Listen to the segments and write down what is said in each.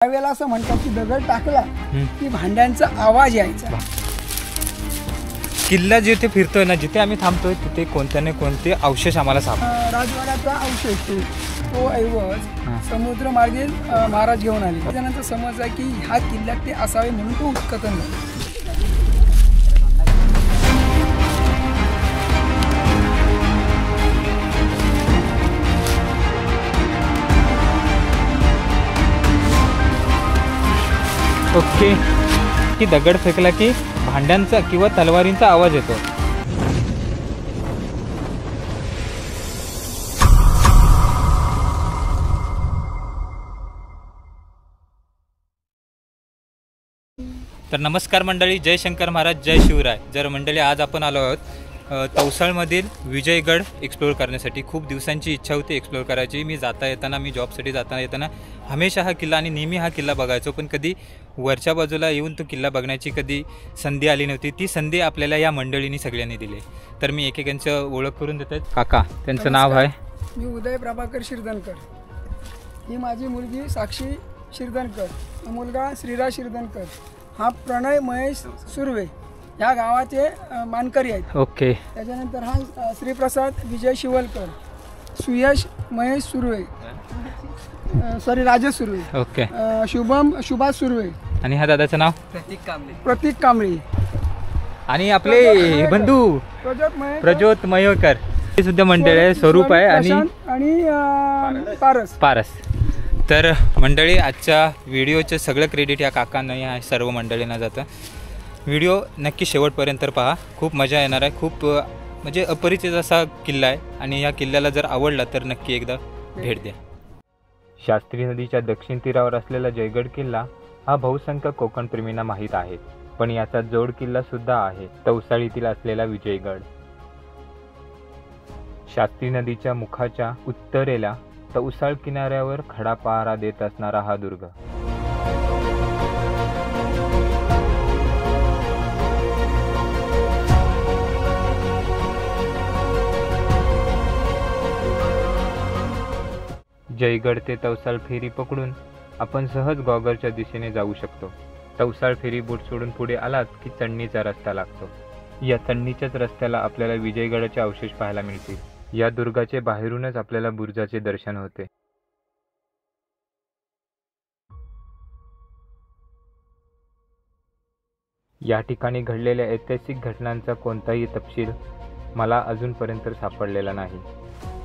त्यावेळेला असं म्हणतात की दगड टाकला की भांड्यांचा आवाज यायचा। किल्ला जिथे फिरतोय ना, जिथे आम्ही थांबतोय तिथे कोणत्या ना कोणते अवशेष आम्हाला सापडतात। राजवाड्याचा अवशेष तो ऐवज समुद्र मार्गे महाराज घेऊन आले। त्यानंतर समज आहे की ह्या किल्ल्यात ते असावे म्हणून तो उत्खनन झाला। ओके, की दगड फेकला की भांड्यांचा किंवा तलवारींचा आवाज येतो। तर नमस्कार मंडळी, जय शंकर महाराज, जय शिवराय। जर मंडळी आज आपण आलो आहोत तवसाळमधील विजयगड एक्सप्लोर करण्यासाठी। खूप दिवसांची इच्छा होती एक्सप्लोर करायची। मी जॉबसाठी जाताना येताना हमेशा हा किल्ला आणि नेहमी हा किल्ला बघायचो, पण कधी वरच्या बाजूला येऊन तो किल्ला बघण्याची कधी संधी आली नव्हती। ती संधी आपल्याला या मंडळींनी सगळ्यांनी दिली। तर मी एकेकांचं ओळख करून देत आहेत। काका, त्यांचं नाव आहे? मी उदय प्रभाकर शिरदनकर। ही माझी मुलगी साक्षी शिरदनकर, हा मुलगा श्रीराज शिरदनकर, हा प्रणय महेश सुर्वे या गावाचे मानकरी आहेत। ओके। त्याच्यानंतर हा श्रीप्रसाद विजय शिवलकर, सुयश महेश सुर्वे, सॉरी राजेश सुर्वे, ओके, शुभम सुभाष सुर्वे, आणि हा दादाचं नाव प्रतीक कांबळे, आणि आपले बंधू प्रज्योत मयेकर हे सुद्धा मंडळ आहे। स्वरूप आहे आणि पारस। तर मंडळी, आजच्या व्हिडिओचं सगळं क्रेडिट या काकांना या सर्व मंडळींना जातं। व्हिडिओ नक्की शेवटपर्यंत पहा, खूप मजा येणार आहे। खूप म्हणजे अपरिचित असा किल्ला आहे आणि या किल्ल्याला जर आवडला तर नक्की एकदा भेट द्या। शास्त्री नदीच्या दक्षिण तीरावर असलेला जयगड किल्ला हा बहुसंख्य कोकण प्रेमींना माहीत आहे, पण याचा जोड किल्ला सुद्धा आहे तवसाळीतील असलेला विजयगड। शास्त्री नदीच्या मुखाच्या उत्तरेला तवसाळ किनाऱ्यावर खडा पहारा देत असणारा हा दुर्ग जयगड ते तवसाळ फेरी पकडून आपण सहज गॉगरच्या दिशेने जाऊ शकतो। तवसाळ फेरी बोट सोडून पुढे आलात की चढणीचा रस्ता लागतो। या चढणीच्याच रस्त्याला आपल्याला विजयगडाचे अवशेष पाहायला मिळतील। या दुर्गाचे बाहेरूनच आपल्याला बुरुजाचे दर्शन होते। या ठिकाणी घडलेल्या ऐतिहासिक घटनांचा कोणताही तपशील मला अजूनपर्यंत सापडलेला नाही,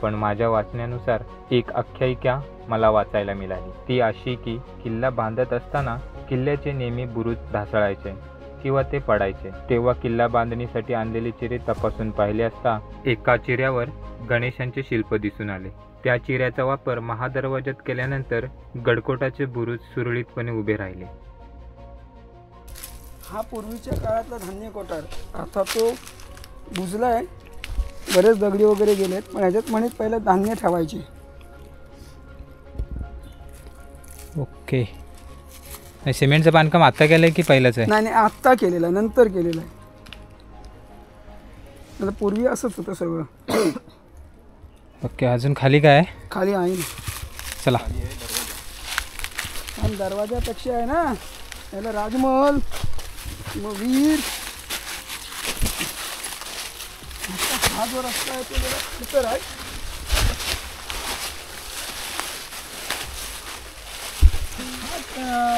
पण माझ्या वाचण्यानुसार एक आख्यायिका मला वाचायला मिळाली। ती अशी की किल्ला बांधत असताना किल्ल्याचे नेहमी बुरुज ढासळायचे किंवा ते पडायचे। तेव्हा किल्ला बांधणीसाठी आणलेले चिरे तपासून पाहिले असता एका चिऱ्यावर गणेशांचे शिल्प दिसून आले। त्या चिऱ्याचा वापर महादरवाज्यात केल्यानंतर गडकोटाचे बुरुज सुरळीतपणे उभे राहिले। हा पूर्वीच्या काळातला धान्य कोठार, आता तो बुजलाय, बरेच दगडी वगैरे गेलेत, पण ह्याच्यात म्हणत पहिलं धान्य ठेवायचे। ओके, सिमेंटचं बांधकाम आता केलंय की पहिलंच आहे? नाही, आत्ता केलेलं आहे, नंतर केलेलं आहे। आता पूर्वी असंच होतं सगळं। ओके, अजून खाली काय आहे? खाली आहे ना, चला। आणि दरवाजापेक्षा आहे ना याला राजमहल, मग वीर, हा जो रस्ता आहे तो जरा इतर आहे।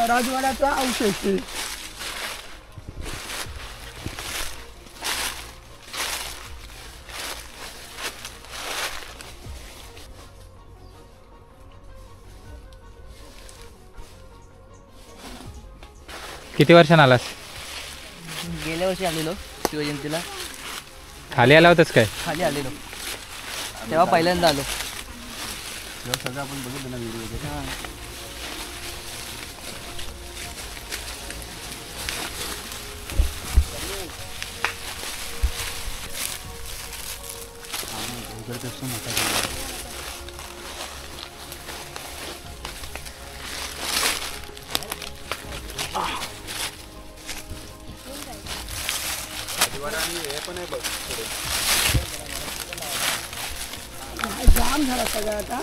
राजवाड्याचा अवशेष आहे। किती वर्षांनी आलास? गेल्या वर्षी आलेलो शिवजयंतीला। खाली आला होतास काय? खाली आलेलो तेव्हा पहिल्यांदा आलो। सगळं आपण बघितलं ना व्हिडिओ वगैरे। जाम झाला सगळं आता।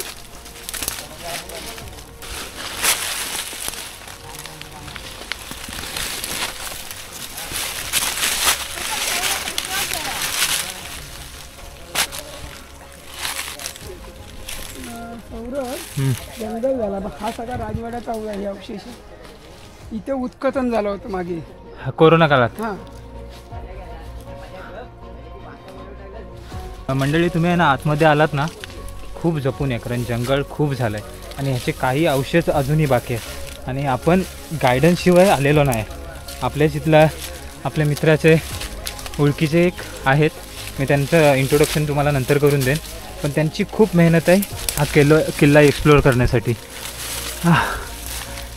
जंगल झाला. हा सगळा राजवाड्याचा हे अवशेष आहे. इथे उत्खनन झालं होतं मागे कोरोना काळात. हां. मंडळी तुम्ही आहे ना आतमध्ये आलात ना, खूप जपून या, कारण जंगल खूप झालं आहे आणि ह्याचे काही अवशेष अजूनही बाकी आहेत आणि आपण गायडन्सशिवाय आलेलो नाही. आपल्याच इथला आपल्या मित्राचे ओळखीचे एक आहेत, मी त्यांचं इंट्रोडक्शन तुम्हाला नंतर करून देईन, पण त्यांची खूप मेहनत आहे हा किल्ला एक्सप्लोअर करण्यासाठी.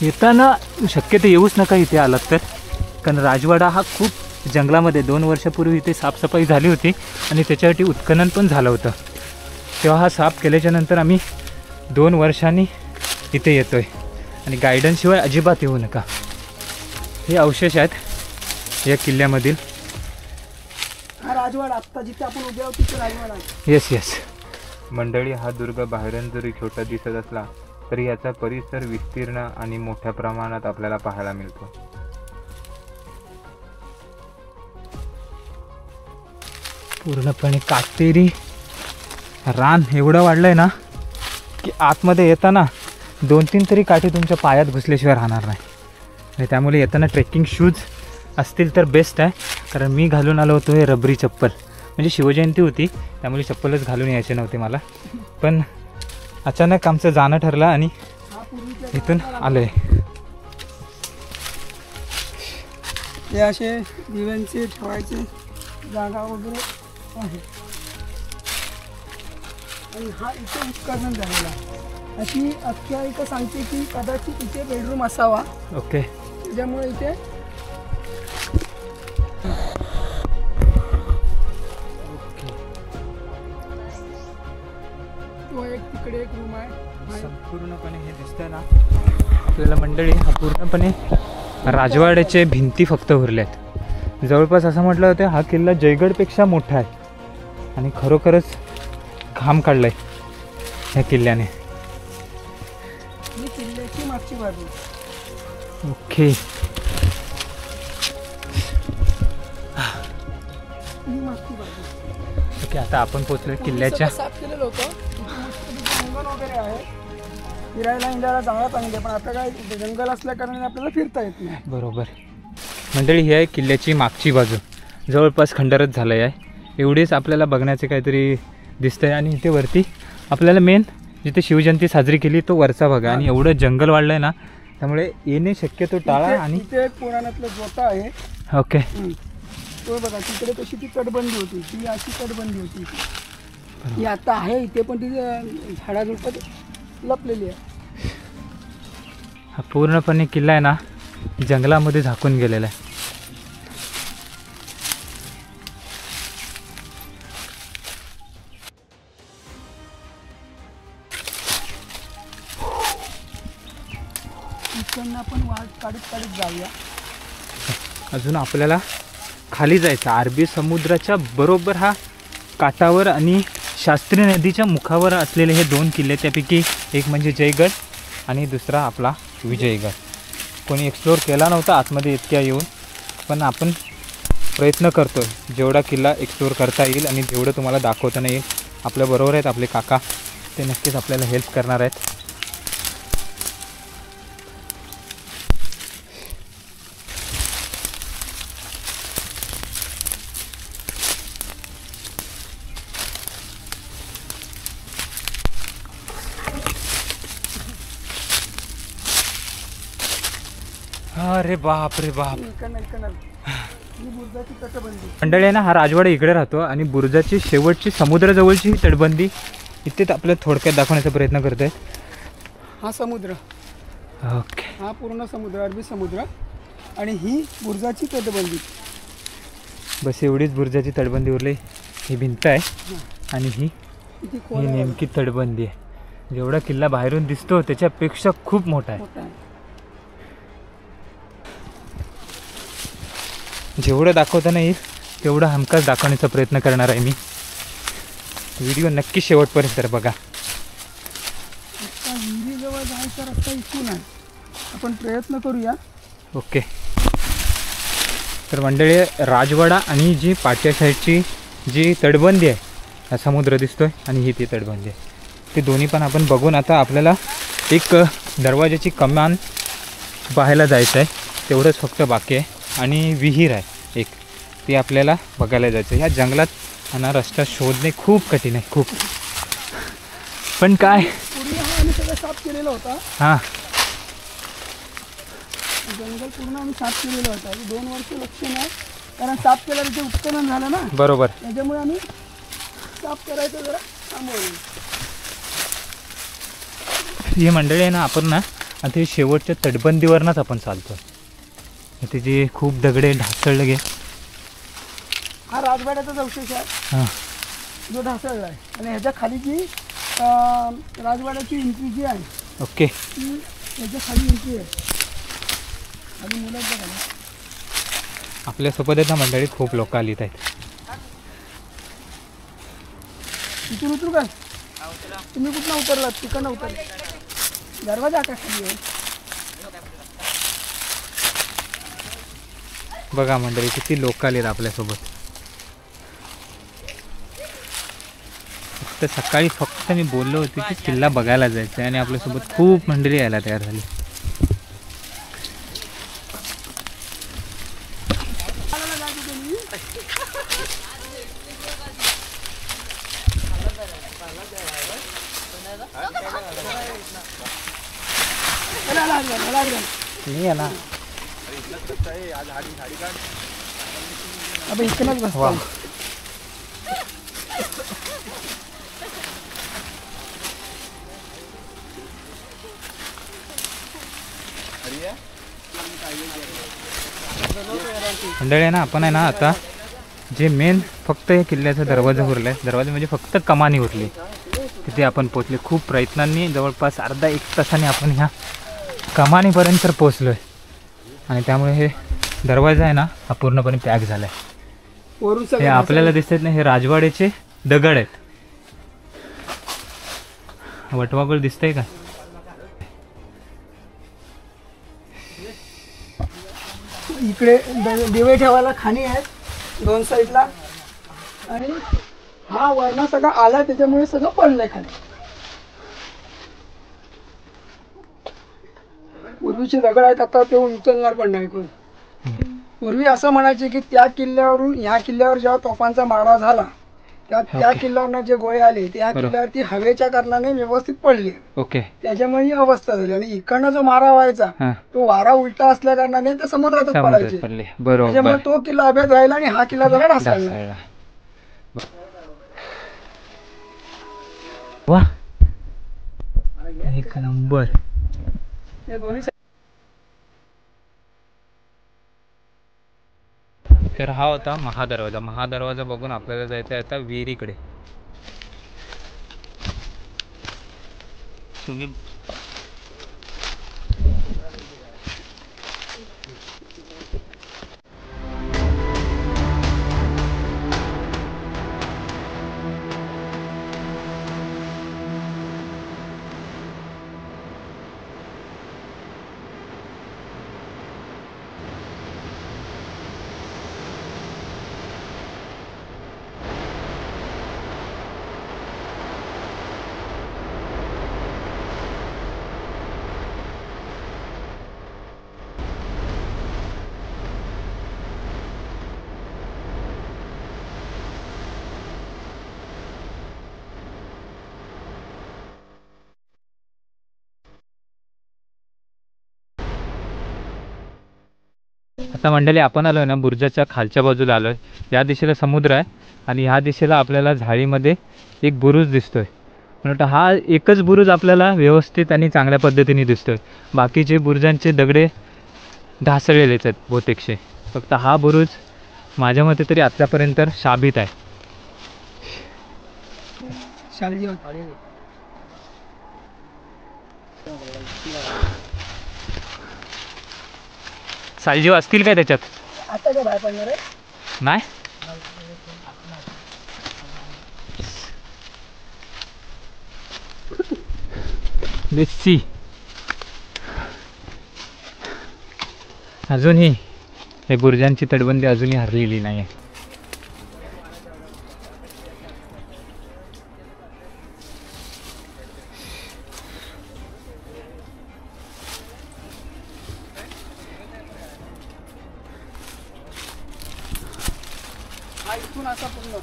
येताना शक्यतो येऊच नका इथे आलात तर, कारण राजवाडा हा खूप जंगलामध्ये 2 वर्षापूर्वी इथे साफसफाई झाली होती आणि त्याच्यासाठी उत्खनन पण झालं होतं. तेव्हा हा साफ केल्याच्यानंतर आम्ही 2 वर्षांनी इथे येतो आहे आणि गायडन्सशिवाय अजिबात येऊ नका. हे अवशेष आहेत या किल्ल्यामधील. हा राजवाडा आत्ता जिथे आपण उभे आहोत तिथे राजवाडा आहे. Yes yes. मंडळी, हा दुर्ग बाहेरून जरी छोटा दिसत असला तरी याचा परिसर विस्तीर्ण आणि मोठ्या प्रमाणात आपल्याला पाहायला मिळतो. पूर्णपणे काटेरी रान एवढं वाढलंय ना की आतमध्ये येताना 2-3 तरी काठी तुमच्या पायात घुसल्याशिवाय राहणार नाही. आणि त्यामुळे येताना ट्रेकिंग शूज असतील तर बेस्ट आहे, कारण मी घालून आलो होतो हे रबरी चप्पल. म्हणजे शिवजयंती होती त्यामुळे चप्पलच घालून यायचे नव्हते मला, पण अचानक आमचं जाणं ठरलं आणि इथून आलो आहे. हे असे दिव्यांचे ठेवायचे जागा वगैरे आहे आणि हा इथे उत्खनन झालेला. अशी आख्यायिका सांगते की कदाचित इथे बेडरूम असावा. ओके. त्याच्यामुळे इथे तो एक तिकडे एक रूम आहे. संपूर्णपणे हे दिसतंय ना आपल्याला मंडळी, हा पूर्णपणे राजवाड्याचे भिंती फक्त उरल्या आहेत. जवळपास असं म्हटलं होतं हा किल्ला जयगडपेक्षा मोठा आहे आणि खरोखरच घाम काढलाय ह्या किल्ल्याने. ही किल्ल्याची मागची बाजू. ओके. ही मागची बाजू. ओके, आता आपण पोचलोय किल्ल्याच्या. साफ केलेलं होतं. जंगल वगैरे आहे, फिरायला इंडियाला चांगला चांगले, पण आता काय जंगल असल्या कारणाने आपल्याला फिरता येत नाही. बरोबर. मंडळी, ही आहे किल्ल्याची मागची बाजू. जवळपास खंडरच झालं आहे. एवढेच आपल्याला बघण्याचे काहीतरी दिसतंय आणि इथे वरती आपल्याला मेन जिथे शिवजयंती साजरी केली तो वरचा भाग आहे आणि एवढं जंगल वाढलं आहे ना, त्यामुळे येणे शक्यतो टाळा. आणि इथे एक पुराणातलं जोता आहे. ओके. तो बघा तिकडे कशी ती तटबंदी होती, ती अशी तटबंदी होती. ही आता आहे इथे, पण ती झाडाझुडपात लपलेली आहे. हा पूर्णपणे किल्ला आहे ना जंगलामध्ये झाकून गेलेला आहे. इकडनं आपण वाट काढत जाऊया. अजून आपल्याला खाली जायचं. अरबी समुद्राच्या बरोबर हा काठावर आणि शास्त्री नदीच्या मुखावर असलेले हे 2 किल्ले, त्यापैकी एक म्हणजे जयगड आणि दुसरा आपला विजयगड. कोणी एक्सप्लोअर केला नव्हता आतमध्ये इतक्या येऊन, पण आपण प्रयत्न करतो जेवढा किल्ला एक्सप्लोअर करता येईल आणि जेवढं तुम्हाला दाखवता येईल. आपल्याबरोबर आहेत आपले काका, ते नक्कीच आपल्याला हेल्प करणार आहेत. अरे बाप रे बाप. ही बुर्जाची तटबंदी. मंडळी आहे ना, हा राजवाडा इकडे राहतो आणि बुर्जाची शेवटची समुद्राजवळची ही तटबंदी इथेच आपल्याला थोडक्यात दाखवण्याचा प्रयत्न करत आहे. हा समुद्र. ओके. हा पूर्ण समुद्र, अरबी समुद्र, आणि ही बुर्जाची तटबंदी. बस एवढीच बुर्जाची तटबंदी उरली. ही भिंत आहे आणि ही नेमकी तटबंदी आहे. जेवढा किल्ला बाहेरून दिसतो त्याच्यापेक्षा खूप मोठा आहे. जेवढं दाखवता नाही येईल तेवढं हमखास दाखवण्याचा प्रयत्न करणार आहे मी. व्हिडिओ नक्की शेवटपर्यंत बघा. विहिरीजवळ जायचा रस्ता इथून आहे, आपण प्रयत्न करूया. ओके. तर मंडळी, राजवाडा आणि जी पाट्या साईडची जी तटबंदी आहे, हा समुद्र दिसतोय आणि ही ती तटबंदी आहे, ते दोन्ही पण आपण बघून आता आपल्याला एक दरवाजाची कमान पाहायला जायचं आहे, तेवढंच फक्त बाकी आहे. आणि विहीर आहे एक, ती आपल्याला बघायला जायचं आहे. ह्या जंगलात आणि रस्ता शोधणे खूप कठीण आहे, खूप. पण काय पूर्वी हा आम्ही सगळं साफ केलेला होता. हां जंगल पूर्ण आम्ही साफ केलेलं होतं. 2 वर्ष लक्ष नाही, कारण साफ केल्यावर ते उत्खनन झालं ना, बरोबर. त्याच्यामुळे आम्ही साफ करायचं जरा थांबवलं. ही मंडळी आहे ना, आपण ना आता शेवटच्या तटबंदीवरनंच आपण चालतो. इथे जे खूप दगडे ढासळले गे, हा राजवाड्याचाच अवशेष आहे हां जो ढासळला आहे. आणि ह्याच्या खाली जी राजवाड्याची एंट्री जी आहे ओके. ती ह्याच्या खाली एंट्री आहे. खाली मुलं बघा ना. आपल्यासोबत आहेत ना मंडळी, खूप लोक आलीत आहेत. इथून उतरू काय? तुम्ही कुठनं उतरलात? तिकडनं उतरला. दरवाजा का खाली आहे? बघा मंडळी किती लोक आलेत आपल्यासोबत. फक्त सकाळी फक्त मी बोललो होतो की किल्ला बघायला जायचं आहे, आणि आपल्यासोबत खूप मंडळी यायला तयार झाली. नाही ना अब इकडनंच बसतो. वा. मंडळी आहे ना, आपण आहे ना आता जे मेन फक्त हे किल्ल्याचा दरवाजा उरला आहे, दरवाजा म्हणजे फक्त कमानी उरली, तिथे आपण पोचले. खूप प्रयत्नांनी जवळपास अर्धा 1 तासाने आपण ह्या कमानीपर्यंत तर पोचलो आहे. आणि त्यामुळे हे दरवाजा आहे ना हा पूर्णपणे पॅक झाला आहे. वरून हे सगळं आपल्याला दिसत नाही, हे राजवाड्याचे दगड आहेत. वटवागुळ दिसतंय का? इकडे दिवे ठेवायला खाणी आहेत 2 साईडला. आणि हा वरना सगळा आला त्याच्यामुळे सगळं पडलंय खाली. पूर्वीचे दगड आहेत, आता ते उचलणार पण नाही कोण. पूर्वी असं म्हणायचे की त्या किल्ल्यावरून ह्या किल्ल्यावर जेव्हा तोफांचा मारा झाला, त्या किल्ल्यावरनं जे गोळे आले ते ह्या किल्ल्यावरती हवेच्या कारणाने व्यवस्थित पडले. ओके. त्याच्यामुळे ही अवस्था झाली. आणि इकडनं जो मारा व्हायचा हां तो वारा उलटा असल्या कारणाने ते समुद्रातच पडायचे. पडले. बरोबर. त्याच्यामुळे तो किल्ला अभ्यास राहिला आणि हा किल्ला जरा ढासळला. ढासळला. वा, एक नंबर. हे दोन्ही तर हा होता महादरवाजा. महादरवाजा बघून आपल्याला जायचं आहे आता विहिरीकडे. तुम्ही आता मंडळी आपण आलो आहे ना बुर्जाच्या खालच्या बाजूला आलो आहे. या दिशेला समुद्र आहे आणि ह्या दिशेला आपल्याला झाडीमध्ये एक बुरुज दिसतोय. म्हणून हा एकच बुरुज आपल्याला व्यवस्थित आणि चांगल्या पद्धतीने दिसतोय. बाकीचे बुरुजांचे दगडे ढासळलेलेच आहेत बहुतेकशे. फक्त हा बुरुज माझ्या मते तरी आत्तापर्यंत शाबीत आहे. शालजी सालजीव असतील काय त्याच्यात? आता काय बाहेर पडणार आहे? नाही. Let's see. अजूनही हे बुर्जांची तटबंदी अजूनही हरलेली नाही आहे. हा इथून असा पूर्ण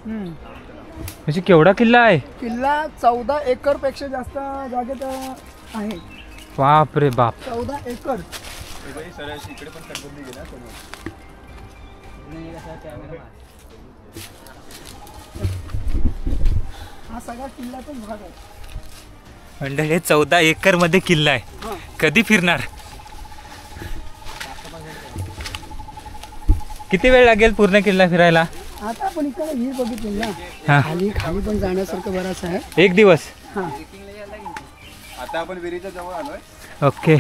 म्हणजे केवढा किल्ला आहे? किल्ला 14 एकर पेक्षा जास्त जागेत आहे. बाप रे बाप. 14 एकर. हा सगळा किल्ल्याचाच भाग आहे. मंडळी 14 एकर मध्ये किल्ला आहे. हा. कधी फिरणार? किती वेळ लागेल पूर्ण किल्ला फिरायला? आता आपण इकडे विहीर बघितली ना, हा. खाली पण जाण्यासारखं बराच आहे. एक दिवस. हा. आता आपण विहिरीच्या जवळ आलोय. ओके.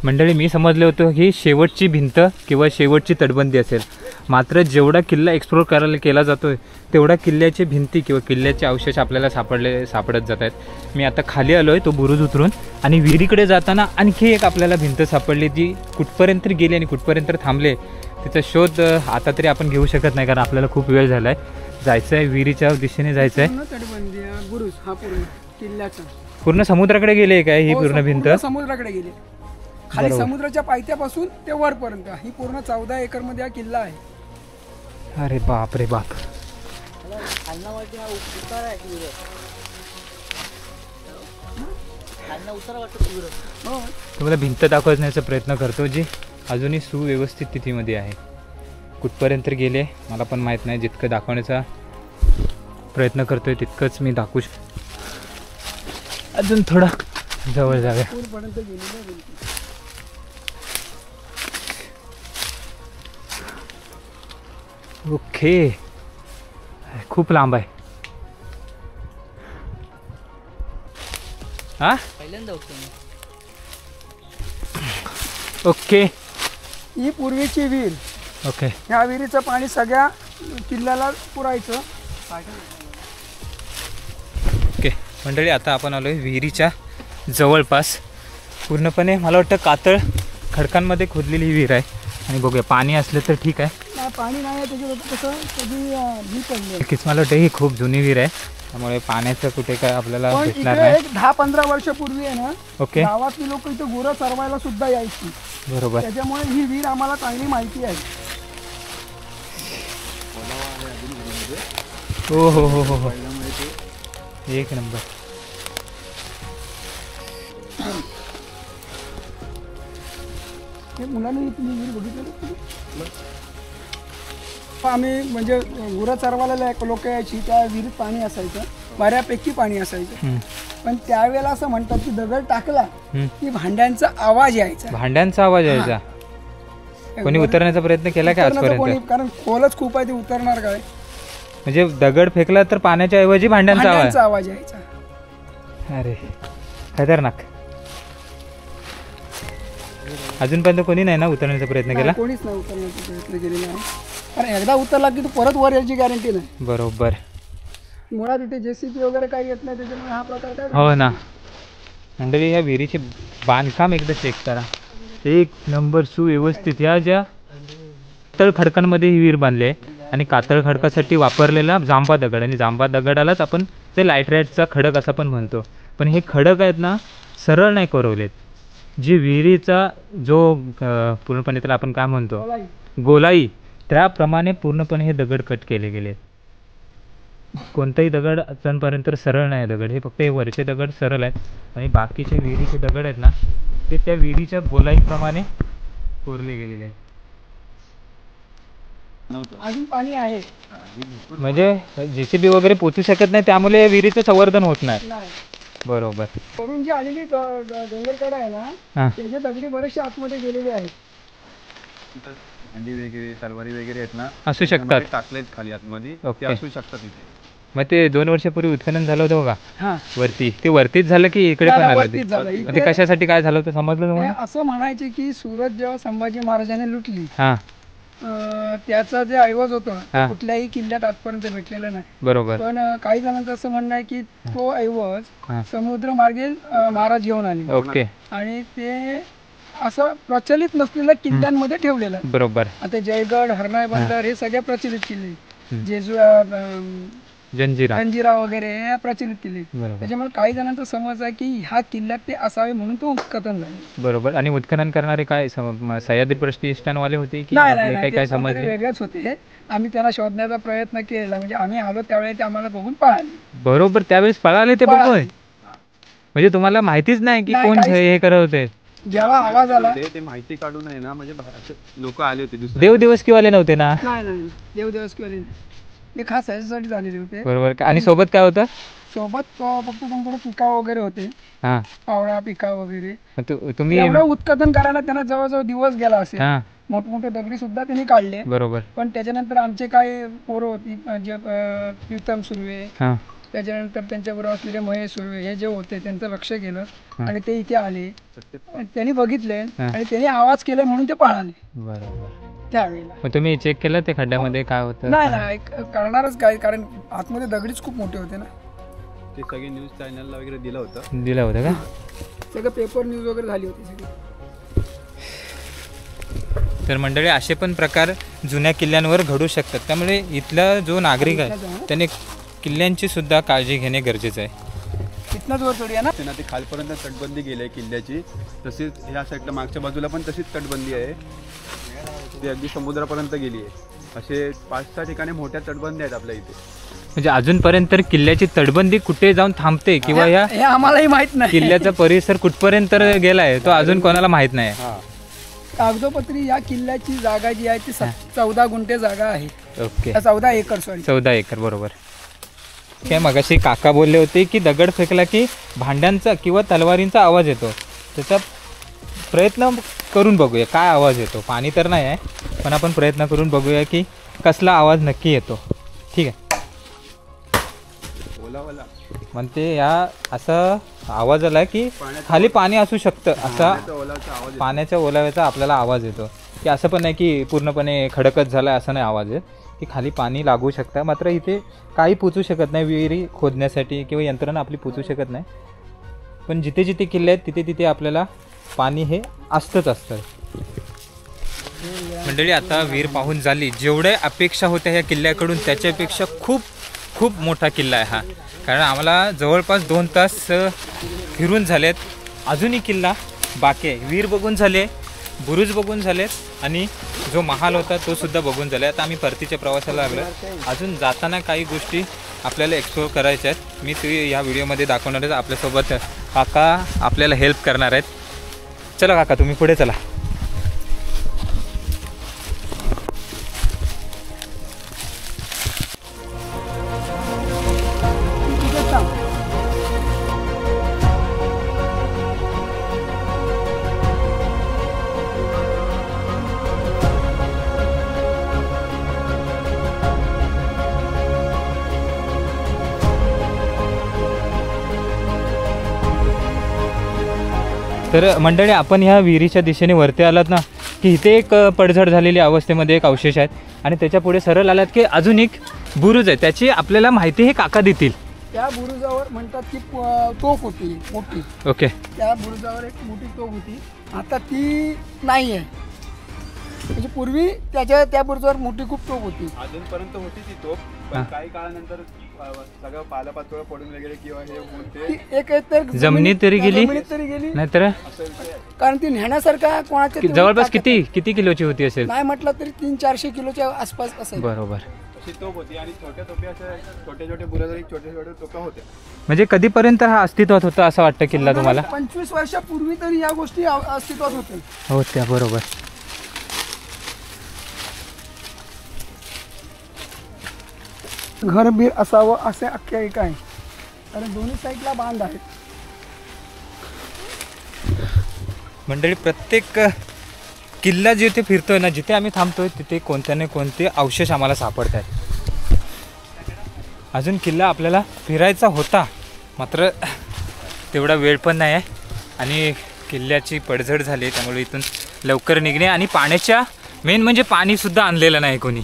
मंडळी, मी समजले होतं ही शेवटची भिंत किंवा शेवटची तटबंदी असेल. मात्र जेवढा किल्ला एक्सप्लोर करायला केला जातोय तेवढा किल्ल्याची भिंती किंवा किल्ल्याचे अवशेष आपल्याला सापडत जात आहेत. मी आता खाली आलो आहे तो बुरुज उतरून, आणि विहिरीकडे जाताना आणखी एक आपल्याला भिंत सापडली जी कुठपर्यंत गेली आणि कुठपर्यंत थांबले तिचा शोध आता तरी आपण घेऊ शकत नाही, कारण आपल्याला खूप वेळ झाला आहे. जायचं आहे, विहिरीच्या दिशेने जायचं आहे. पूर्ण तटबंदी आहे, बुरुज हा पूर्ण किल्ल्याचा. पूर्ण समुद्राकडे गेले काय ही हो, पूर्ण भिंत? समुद्राकडे गेली. खाली बरोबर. समुद्राच्या पायथ्यापासून ते वरपर्यंत ही पूर्ण 14 एकर मध्ये हा किल्ला आहे. अरे बाप रे बाप. खालनावरती हा उतार आहे पूर्ण. खालना उतार वाटतो पूर्ण. हो. तुम्हाला भिंत दाखवण्याचा प्रयत्न करतो जी अजूनही सुव्यवस्थित स्थितीमध्ये आहे. कुठपर्यंत गेले मला पण माहीत नाही. जितकं दाखवण्याचा प्रयत्न करतोय तितकंच मी दाखवू अजून थोडा जवळ जाऊया. पूरपर्यंत गेलेली आहे भिंत. ओके. खूप लांब आहे. हा, पहिल्यांदा बघतो मी. ओके. ही पूर्वीची विहीर. ओके. ह्या विहिरीचं पाणी सगळ्या किल्ल्याला पुरायचं. ओके मंडळी, आता आपण आलो आहे विहिरीच्या जवळपास. पूर्णपणे मला वाटतं कातळ खडकांमध्ये खोदलेली ही विहीर आहे. आणि बघूया, पाणी असलं तर ठीक आहे. नाही, पाणी नाही आहे त्याच्यात. कसं कधी ही पडली. नक्कीच मला वाटतं ही खूप जुनी विहीर आहे, त्यामुळे पाण्याचं कुठे काय आपल्याला पण भेटणार इकडे नाही. एक 10-15 वर्षापूर्वी आहे ना, ओके. गावातली लोक इथे गुरं चरवायला सुद्धा यायची. बरोबर. त्याच्यामुळे ही विहीर आम्हाला चांगली माहिती आहे. हो हो हो हो हो, एक नंबर. हे मुलांनी इथली विहीर बघितली. आम्ही म्हणजे गुरं चरवायला लोक यायची, त्या विहिरीत पाणी असायचं, बऱ्यापैकी पाणी असायचं. हम्म, पण त्यावेळेला असं म्हणतात की दगड टाकला हम्म. की भांड्यांचा आवाज यायचा. भांड्यांचा आवाज यायचा. कोणी उतरण्याचा प्रयत्न केला का उतरण्याचा कोणी, आजपर्यंत? कारण खोलच खूप आहे, ते उतरणार काय. म्हणजे दगड फेकला तर पाण्याच्या ऐवजी भांड्यांचा आवाज. भांड्यांचा आवाज यायचा. अरे खतरनाक. अजूनपर्यंत कोणी नाही ना उतरण्याचा प्रयत्न केला? नाही, कोणीच नाही उतरण्याचा प्रयत्न केलेला आहे. कारण एकदा उतरला की तू परत वर यायची गॅरंटी नाही. बरोबर. मुळात इथे JCB वगैरे काही येत नाही, त्याच्यामुळे हा प्रकार काय. हो ना. मंडळी, या विहिरीचे बांधकाम एकदा चेक करा. एक नंबर सुव्यवस्थित. या ज्या कातळ खडकांमध्ये ही विहीर बांधली आहे, आणि कातळ खडकासाठी वापरलेला जांभा दगड, आणि जांभा दगडालाच आपण ते लायटराईटचा खडक असं पण म्हणतो. पण हे खडक आहेत ना, सरळ नाही कोरवलेत. जी विहिरीचा जो पूर्णपणे त्याला आपण काय म्हणतो, गोलाई, त्याप्रमाणे पूर्णपणे हे दगड कट केले गेले. कोणताही दगड अजूनपर्यंत सरळ नाही दगड. हे फक्त हे वरचे दगड सरळ आहेत, आणि बाकीचे विहिरीचे दगड आहेत ना, ते त्या विहिरीच्या गोलाईप्रमाणे कोरले गेलेले आहेत. अजून पाणी आहे. म्हणजे JCB वगैरे पोचू शकत नाही, त्यामुळे विहिरीचं संवर्धन होत नाही. नाही. बरोबर. करून जी आलेली डोंगरकडा आहे ना, हां, त्याचे दगडी बरेचसे आतमध्ये गेलेले आहेत. अंडी वगैरे तलवारी वगैरे आहेत ना, असू शकतात. टाकलेत खाली आतमध्ये, ओके. ते असू शकतात तिथे. मग ते 2 वर्षापूर्वी उत्खनन झालं होतं बघा हा. वरती, ते वरतीच झालं की इकडे पण आलं वरतीच झालं. ते? इथे- ते कशासाठी काय झालं होतं समजलं हे तुम्हाला? असं म्हणायचे की सुरत जेव्हा संभाजी महाराजांनी लुटली, हां, त्याचा जे ऐवज होता हा. कुठल्याही किल्ल्यात आजपर्यंत भेटलेला नाही. बरोबर. पण काही जणांचं असं म्हणणं आहे की तो हा. ऐवज समुद्र मार्गे महाराज घेऊन आले ओके. आणि ते असं प्रचलित नसलेल्या किल्ल्यांमध्ये ठेवलेलं आहे. बरोबर. आता जयगड, हरनाई बंदर हे सगळे प्रचलित किल्ले. जेजू, जंजिरा वगैरे हे प्रचलित किल्ले. बरोबर. त्याच्यामुळे काही जणांचा समज आहे की ह्या किल्ल्यात ते असावे म्हणून तो उत्खनन झाले. बरोबर. आणि उत्खनन करणारे काय सह्याद्री प्रतिष्ठानवाले होते की नाही आपले नाही काय ते काय कोणतरी समजले? वेगळेच होते. आम्ही त्यांना शोधण्याचा प्रयत्न केला, म्हणजे आम्ही आलो त्यावेळी ते आम्हाला बघून पळाले. बरोबर. त्यावेळेस पळाले ते पळाले. बघून. म्हणजे तुम्हाला माहितीच नाही की नाही, कोण काहीच हे करत होते? जेव्हा आवाज आला, ते माहिती काढून आहे ना, म्हणजे लोक आले होते दुसरे. देव दिवस की वाले नव्हते ना? नाही देवदेवस किंवा ते खास ह्याच्यासाठी झालेले होते. बरोबर. आणि सोबत काय होतं? सोबत फक्त त्यांच्याकडे पिका वगैरे होते, हा. पावळा पिका वगैरे. तुम्ही एवढं उत्खनन करायला त्यांना जवळजवळ दिवस गेला असेल. हा. मोठमोठे दगडी सुद्धा त्यांनी काढले. बरोबर. पण त्याच्यानंतर आमचे काही पोरं होती, म्हणजे प्रीतम सुर्वे, हा. त्याच्यानंतर त्यांच्याबरोबर असलेले महेश सुर्वे, हे जे होते त्यांचं लक्ष गेलं आणि ते इथे आले. त्यांनी बघितले आणि त्यांनी आवाज केले म्हणून ते पळाले बरोबर. त्यावेळेला. मग तुम्ही चेक केलं ते खड्ड्यामध्ये काय होतं? नाही करणारच काय, कारण आतमध्ये दगडीच खूप मोठे होते ना. ते सगळे न्यूज चॅनलला वगैरे दिलं होतं. दिलं होतं का? सगळं पेपर न्यूज वगैरे झाली होती सगळी. तर मंडळी, असे पण प्रकार जुन्या किल्ल्यांवर घडू शकतात. त्यामुळे इथला जो नागरिक आहे त्याने किल्ल्यांची सुद्धा काळजी घेणे गरजेचं आहे. इथनंच वर चढूया ना. ते खालपर्यंत तटबंदी गेली आहे किल्ल्याची. तसेच ह्या साईडला मागच्या बाजूला पण तशीच तटबंदी आहे. ती अगदी समुद्रापर्यंत गेली आहे. असे 5-6 ठिकाणी मोठ्या तटबंदी आहेत आपल्या इथे. म्हणजे अजूनपर्यंत तर किल्ल्याची तटबंदी कुठे जाऊन थांबते किंवा या हे आम्हालाही माहित नाही. किल्ल्याचा परिसर कुठपर्यंत गेलाय तो अजून कोणाला माहित नाही. कागदोपत्री या किल्ल्याची जागा जी आहे ती 14 गुंठे जागा आहे. ओके. 14 acre sorry. 14 एकर. बरोबर. काय मगाशी काका बोलले होते की दगड फेकला की भांड्यांचा किंवा तलवारींचा आवाज येतो. त्याचा प्रयत्न करून बघूया काय आवाज येतो. पाणी तर नाही आहे, पण आपण प्रयत्न करून बघूया की कसला आवाज नक्की येतो. ठीक आहे. म्हणते या असा आवाज आला की खाली पाणी असू शकतं, असा पाण्याच्या ओलाव्याचा आपल्याला आवाज येतो. की असं पण नाही की पूर्णपणे खडकच झाला आहे असं नाही आवाज येत, की खाली पाणी लागू शकतं. मात्र इथे काही पोचू शकत नाही, विहिरी खोदण्यासाठी किंवा यंत्रणा आपली पोचू शकत नाही. पण जिथे जिथे किल्ले आहेत तिथे तिथे आपल्याला पाणी हे असतंच असतं. मंडळी, आता विहीर पाहून झाली. जेवढ्या अपेक्षा होत्या ह्या किल्ल्याकडून त्याच्यापेक्षा खूप खूप मोठा किल्ला आहे हा. कारण आम्हाला जवळपास 2 तास फिरून झालेत, अजूनही किल्ला बाकी आहे. विहीर बघून झाले, बुरुज बघून झालेत आणि जो महाल होता तो सुद्धा बघून झाला. आता आम्ही परतीच्या प्रवासाला लागलो. अजून जाताना काही गोष्टी आपल्याला एक्सप्लोअर करायच्या आहेत. मी ते ह्या व्हिडिओमध्ये दाखवणार आहे. आपल्यासोबत काका आपल्याला हेल्प करणार आहेत. चला काका, तुम्ही पुढे चला. तर मंडळी, आपण ह्या विहिरीच्या दिशेने वरती आलात ना की इथे एक पडझड झालेली अवस्थेमध्ये एक अवशेष आहेत आणि त्याच्या पुढे सरळ आलात की अजून एक बुरुज आहे. त्याची आपल्याला माहिती हे काका देतील. त्या बुरुजावर म्हणतात की तोफ होती मोठी. ओके. त्या बुरुजावर एक मोठी तोफ होती, आता ती नाही आहे. म्हणजे पूर्वी त्या बुरुजावर मोठी खूप तोफ होती. अजूनपर्यंत होती ती तोफ, पण काही काळानंतर सगळं पालापाचोळा पडून वगैरे किंवा हे होऊन ते एक तर जमिनीत तरी गेली, नाहीतर कारण ती नेण्यासारखा कोणाच्या जवळपास किती किलोची होती असेल? नाही म्हटलं तरी 300-400 किलोच्या आसपास असेल. बरोबर. अशी तोफ होती आणि छोट्या तोफी अशा छोटे बुराजारी छोटे तोफा होत्या. म्हणजे कधीपर्यंत हा अस्तित्वात होता असं वाटतं किल्ला तुम्हाला? 25 वर्षापूर्वी तरी या गोष्टी अस्तित्वात होत्या. होत्या. बरोबर. घरबीर असावं असे आख्यायिका आहे, कारण दोन्ही साईडला बांध आहेत. मंडळी, प्रत्येक किल्ला जिथे फिरतोय ना, जिथे आम्ही थांबतोय तिथे कोणत्या ना कोणते अवशेष आम्हाला सापडत आहेत. अजून किल्ला आपल्याला फिरायचा होता, मात्र तेवढा वेळ पण नाही आहे आणि किल्ल्याची पडझड झाली, त्यामुळे इथून लवकर निघणे आणि पाण्याच्या मेन म्हणजे पाणी सुद्धा आणलेलं नाही कोणी.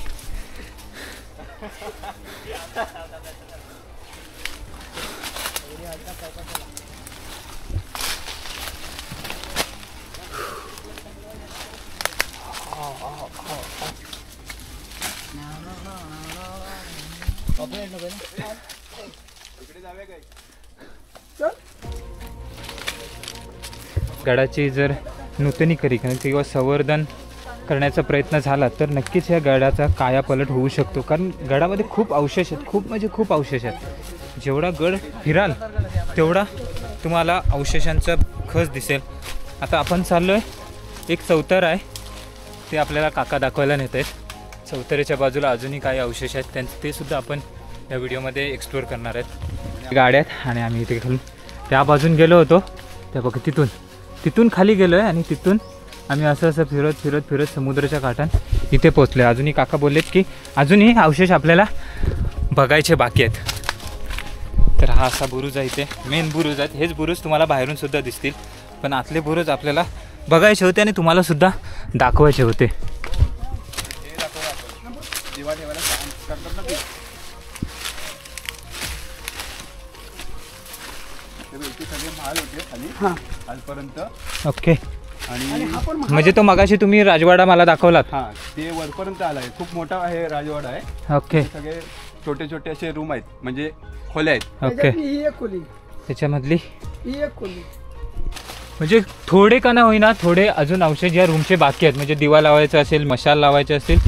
गडाची जर नूतनीकरण किंवा संवर्धन करण्याचा प्रयत्न झाला तर नक्कीच या गडाचा कायापालट होऊ शकतो. कारण गडामध्ये खूप अवशेष आहेत, खूप म्हणजे खूप अवशेष आहेत. जेवढा गड फिराल तेवढा तुम्हाला अवशेषांचा खच दिसेल. आता आपण चाललो आहे, एक चौतर आहे ते आपल्याला काका दाखवायला नेत आहेत. चौतरेच्या बाजूला अजूनही काही अवशेष आहेत, त्यांचं ते सुद्धा आपण या व्हिडिओमध्ये एक्सप्लोअर करणार आहेत. गाड्या आहेत आणि आम्ही इथे खाली त्या बाजून गेलो होतो, त्या बघा तिथून खाली गेलो आहे आणि तिथून आम्ही असं फिरत समुद्राच्या काठात इथे पोचलो आहे. अजूनही काका बोललेत की अजूनही अवशेष आपल्याला बघायचे बाकी आहेत. तर हा असा बुरुज आहे, इथे मेन बुरुज आहेत. हेच बुरुज तुम्हाला बाहेरून सुद्धा दिसतील, पण आतले बुरुज आपल्याला बघायचे होते आणि तुम्हाला सुद्धा दाखवायचे होते. ओके. आणि हा पण म्हणजे तो मगाशी तुम्ही राजवाडा मला दाखवलात. हा, ते वरपर्यंत आलाय. खूप मोठा आहे राजवाडा आहे. ओके. सगळे छोटे छोटे असे रूम आहेत, म्हणजे खोल्या आहेत. ओके. ही एक खोली, त्याच्यामधली ही एक खोली. म्हणजे थोडे का ना होईना थोडे अजून अवशेष या रूमचे बाकी आहेत. म्हणजे दिवा लावायचा असेल, मशाल लावायचे असेल,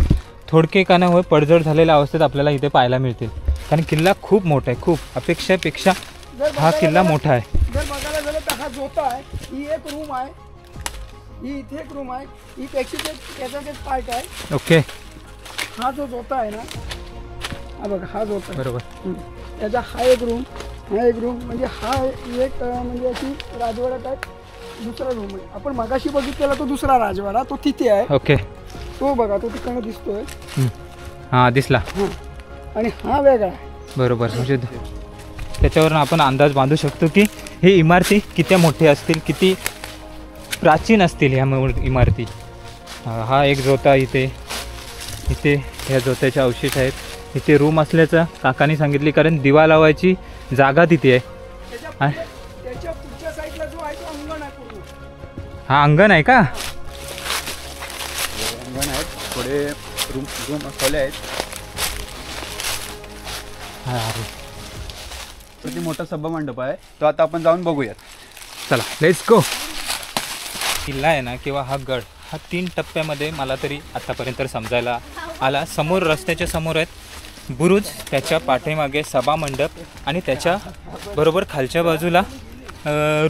थोडके का ना होय पडझड झालेल्या अवस्थेत आपल्याला इथे पाहायला मिळतील. कारण किल्ला खूप मोठा आहे, खूप अपेक्षापेक्षा हा किल्ला मोठा आहे. जर बघायला गेलं तर हा जोता आहे, ही एक रूम आहे, ही इथे एक रूम आहे, ही त्याचाच एक पार्ट आहे. ओके. हा जो जोता आहे ना, हा बघा हा जोता आहे. बरोबर. त्याचा हा एक रूम, हा एक रूम, म्हणजे हा एक म्हणजे अशी राजवाडा टाईप दुसरा रूम आहे. आपण मगाशी बघितलेला तो दुसरा राजवाडा तो तिथे आहे. ओके. तो बघा तो तिकडनं दिसतोय. हां दिसला. हां, आणि हा वेगळा आहे. बरोबर. म्हणजे त्याच्यावरून आपण अंदाज बांधू शकतो की ही इमारती किती मोठी असतील, किती प्राचीन असतील ह्या इमारती. हा एक जोता इथे ह्या जोत्याचे अवशेष आहेत. इथे रूम असल्याचं काकांनी सांगितले, कारण दिवा लावायची जागा तिथे आहे. त्याच्या पुढच्या साईडला जो आहे तो अंगण आहे पूर्ण. हा अंगण आहे का? अंगण आहेत, थोडे रूम खोल्या आहेत. हा. किती मोठा सभामंडप आहे तो आता आपण जाऊन बघूयात. चला लेट्स गो. किल्ला आहे ना किंवा हा गड हा 3 टप्प्यामध्ये मला तरी आत्तापर्यंत समजायला आला. समोर रस्त्याच्या समोर आहेत बुरुज, त्याच्या पाठीमागे सभामंडप आणि त्याच्या बरोबर खालच्या बाजूला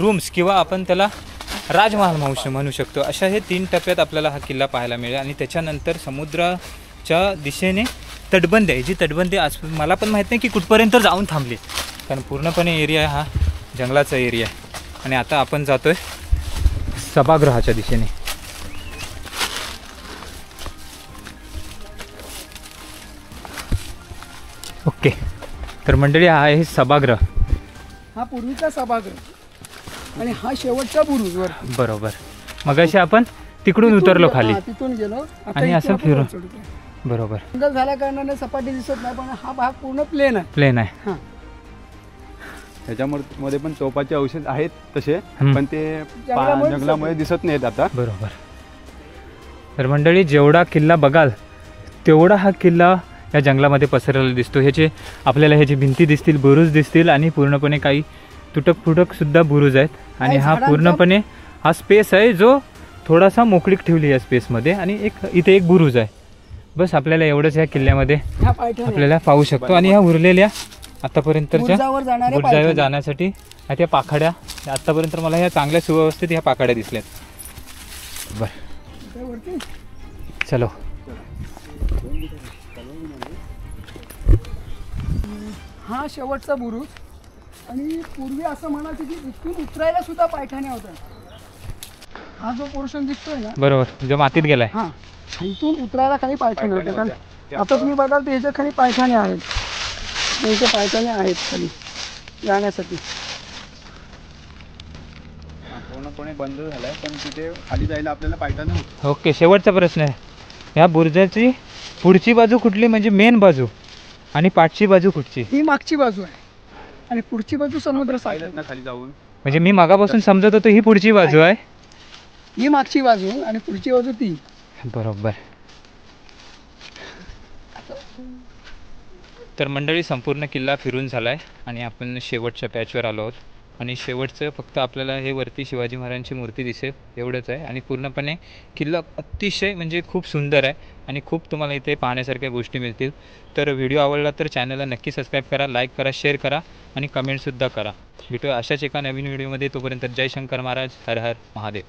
रूम्स किंवा आपण त्याला राजमहाल म्हणू शकतो. अशा हे 3 टप्प्यात आपल्याला हा किल्ला पाहायला मिळेल. आणि त्याच्यानंतर समुद्राच्या दिशेने तटबंदी आहे, जी तटबंदी आज मला पण माहीत नाही की कुठपर्यंत जाऊन थांबली, कारण पूर्णपणे एरिया हा जंगलाचा एरिया आहे. आणि आता आपण जातो आहे सभागृहाच्या दिशेने. ओके. तर मंडळी हा आहे सभागृह. हा पूर्वीचा सभागृह आणि हा शेवटचा बुरुज वर. बरोबर. मगाशी आपण तिकडून उतरलो खाली तिथून गेलो आणि इथे असं आपण फिरून. पोहोचलो. बरोबर. जंगल झाल्या कारणाने सपाटी दिसत नाही, पण हा भाग पूर्ण प्लेन आहे. प्लेन आहे. हा, त्याच्यामध्ये पण तोफाचे अवशेष आहेत तसे, हम्म. पण ते जंगलामुळे दिसत नाहीत आता. बरोबर. तर मंडळी जेवढा किल्ला बघाल तेवढा हा किल्ला या जंगलामध्ये पसरलेला दिसतो. आपल्याला ह्याची भिंती दिसतील, बुरुज दिसतील आणि पूर्णपणे काही तुटक फुटक सुद्धा बुरुज आहेत. आणि हा पूर्णपणे हा स्पेस आहे जो थोडासा मोकळीक ठेवली या स्पेसमध्ये. आणि इथे एक बुरुज आहे. बस आपल्याला एवढंच या किल्ल्यामध्ये ह्या पायथ्याने आपल्याला पाहू शकतो. आणि ह्या उरलेल्या आतापर्यंतच्या बुरुजावर जाणारे बुरुजावर पायथ्याने. जाण्यासाठी त्या पाखाड्या आतापर्यंत मला ह्या चांगल्या सुव्यवस्थित ह्या पाखाड्या दिसल्यात. बरं त्यावरती चलो. हा शेवटचा बुरुज. आणि पूर्वी असं म्हणायचं की इथून उतरायला सुद्धा पायथ्याने होता. हा जो पोर्शन दिसतोय ना, बरोबर, जो मातीत गेलाय. हा, इथून उतरायला काही पायथ्याने होत्या. कारण आता तुम्ही बघाल तर ह्याच्या खाली पायथ्याने आहेत, त्यांच्या पायथ्याने आहेत खाली जाण्यासाठी. पूर्णपणे बंद झालाय, पण तिथे खाली जायला आपल्याला पायथ्याने होतं. ओके. शेवटचा प्रश्न आहे, ह्या बुरुजाची पुढची बाजू कुठली, म्हणजे मेन बाजू, आणि पाठची बाजू कुठची? ही मागची बाजू आहे आणि पुढची बाजू समुद्र सागर. पाहिलं ना खाली जाऊन? म्हणजे मी मागापासून समजत होतो ही पुढची बाजू आहे. ही मागची बाजू आणि पुढची बाजू ती. बरोबर. तर मंडळी, संपूर्ण किल्ला फिरून झाला आहे आणि आपण शेवटच्या पॅचवर आलो आहोत. आणि शेवटचं फक्त आपल्याला हे वरती शिवाजी महाराजांची मूर्ती दिसेल एवढंच आहे. आणि पूर्णपणे किल्ला अतिशय म्हणजे खूप सुंदर आहे आणि खूप तुम्हाला इथे पाहण्यासारख्या गोष्टी मिळतील. तर व्हिडिओ आवडला तर चॅनलला नक्की सबस्क्राईब करा, लाईक करा, शेअर करा आणि कमेंटसुद्धा करा. भेटूया अशाच एका नवीन व्हिडिओमध्ये. तोपर्यंत जय शंकर महाराज, हर हर महादेव.